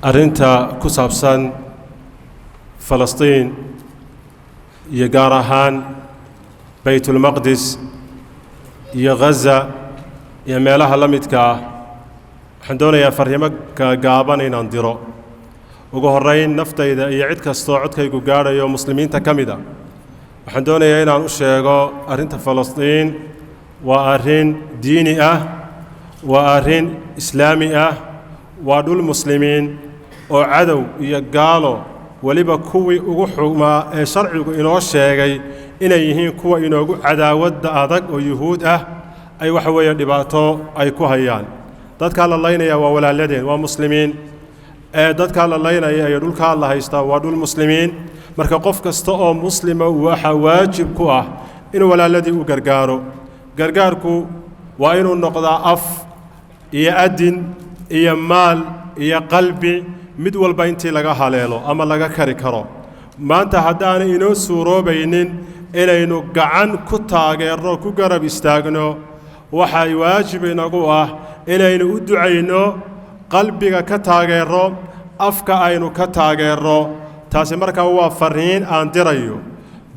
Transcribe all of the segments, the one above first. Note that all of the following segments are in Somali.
أرنتا كسابسان فلسطين يقارهان بيت المقدس يغزة يميلها لمدكا حندونا يا فريمك قابان إن أندرو وجهرين نفتا إذا يعد كاستوعد كي يقارا يوم مسلمين تكمدا حندونا يا إن أشياء أرنتا فلسطين وأرين ديني وأرين إسلامي وادول مسلمين وعدو يقالوا ولبا كوي وحكما شرعي إنه الشيء إن يهين كوي إنه عداوة أدق ويهود أي وحوي دباتو أي كوهيان دad ka laynaya waa walaaladeen waa muslimiin dad ka laynaya ay dhulka Allah haysta waa dhul muslimiin marka qof kasta oo muslima waxa waajib ku ah in walaaladii uu gargaarku waa inuu noqdaa af iyo adin iyo maal iyo qalbi mid walba intii laga haleelo ama laga kari karo maanta haddaan inoo suuroobaynin inaynu gacan ku taageerno ku garab istaagno waxa waajib inagu ah inaynu u ducayno qalbiga ka taageero afka aynu ka taageero taasi markaa waa fariin aan dirayo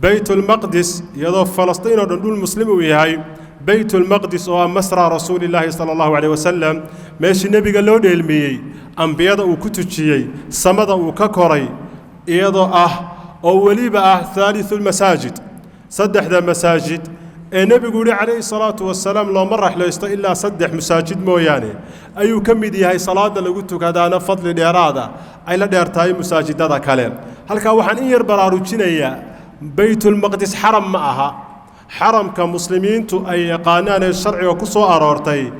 baytul maqdis iyadoo falastiin oo dhul muslim u yahay baytul maqdis oo masra rasuulillaah sallallahu alayhi wasallam meeshii nabiga loo dheelmiyay anbiyada uu ku tujiyay samada uu ka koray iyadoo oo waliba thalithul masajid saddexda masaajid النبي يقول عليه الصلاة والسلام لو مرة حليست إلا صدح مساجد موياني أيو كمدي هاي صلاة اللي قلت كذا أنا فضل الإرادة أي لا ديرتاي مساجد هذا كلام هل كوحن إير براروتشينيا بيت المقدس حرم معها حرم كمسلمين تو أي قانون الشرع وكسو أرورتي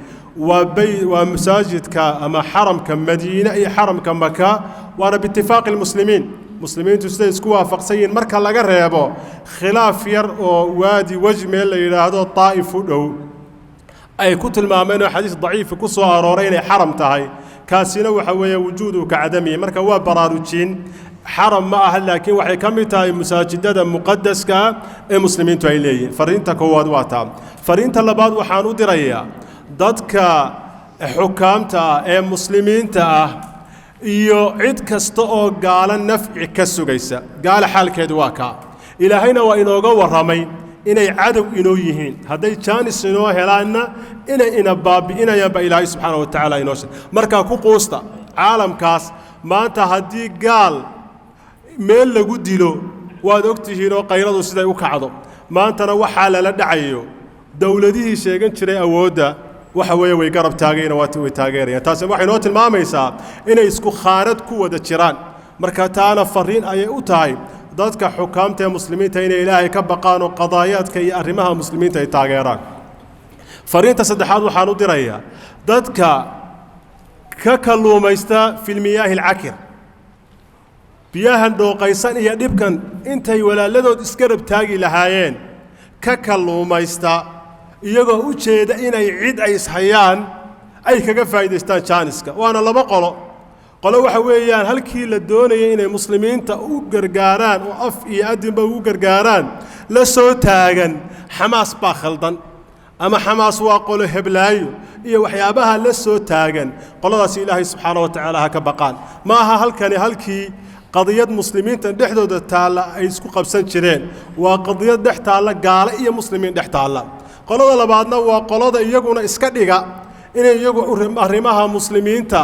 ومساجد كأما حرم كمدينة أي حرم كمكة وأنا باتفاق المسلمين مسلمين تستيقوا فقسين مركا لغا ريبو خلاف ير وادي وجمه اللي هذا الطائف ودو اي كتل مامنو حديث ضعيف كسو ارورين حرم تahay كاسينا waxa weeye wujuudu ka cadami marka waa baraarujin حرم ما أهل لكن waxay kamid tahay masaajidada muqaddaska ee muslimiintu ay leeyihiin fariinta koowaad waa taa fariinta labaad waxaan u dirayaa dadka xukaamta ee muslimiinta iyo cid kasta oo gaala nafci ka sugaysa gaala xaalkeedu waa ka ilaahayna waa inooga waramay inay cadow inoo yihiin haday jaanis inoo helaana ina baabi'inayaan ba ilaahay subxaanahu wa ta'aala inoo marka ku qoosta caalamkaas maanta hadii gaal meel lagu dilo waad ogtihiin oo qayradu siday u kacdo maantana waxa la dhacayo dawladihii sheegan jiray awoodda waxa weeye way garab taagayna waa way taageerayaan taasi waxay noo tilmaamaysaa inay isku khaarad ku wada jiraan marka taana fariin ay u tahay dadka xukaamta muslimiinta inay ilaahay ka baqaan oo qadaayaadka iyo arrimaha muslimiinta ay taageeraan fariinta saddexaad waxaan u dirayaa dadka ka kalluumaysta filmiyaahil akir biyahan dhooqaysan iyo dhibkan intay walaaladood isgarab taagi lahaayeen ka kalluumaysta iyagoo u jeeda inay cid ay ishayaan ay kaga faa'iideystaan jaaniska waana laba qolo waxa weeyaan halkii la doonayay inay muslimiinta u gargaaraan oo af iyo adinba u gargaaraan la soo taagan xamaas baa khaldan ama xamaas waa qolo heblaayo iyo waxyaabaha la soo taagan qoladaas ilaahay subxaanahu wa ta'aala ha ka baqaan ma aha halkii qadiyad muslimiinta dhexdooda taala ay isku qabsan jireen waa qadiyad dhex taala gaala iyo muslimiin dhex taala qolada labaadna waa qolada iyaguna iska dhiga inay iyagu arrimaha muslimiinta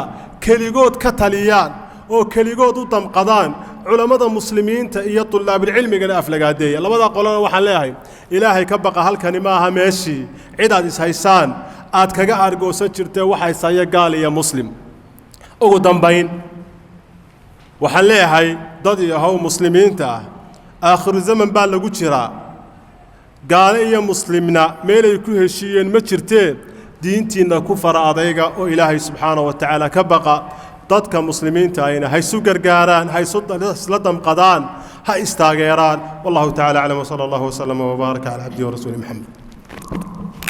kaligood ka taliyaan oo kaligood u damqadaan culimada muslimiinta iyo طلاب العلم aflagaadeeya labada qolana waxaan leeyahay ilaahay ka baqa halkani ma aha meeshii cid aad is haysaan aad kaga argoosan jirtay waxay saaya gaal iyo muslim ugu dambayn waxaan leeyahay dad iyo haw muslimiinta aakhir zaman baa lagu jiraa gaal iyo muslimna meel ay ku heshiiyeen ma jirteen diintiina ku fara adayga oo ilaahay subxaanahu wa ta'aala ka baqa dadka muslimiinta ayna haysu gargaaraan haysu la damqadaan ha istaageeraan wallahu ta'aala a'lam wa sallallahu wa sallama wa baraka ala abdihi wa rasuuli muhammad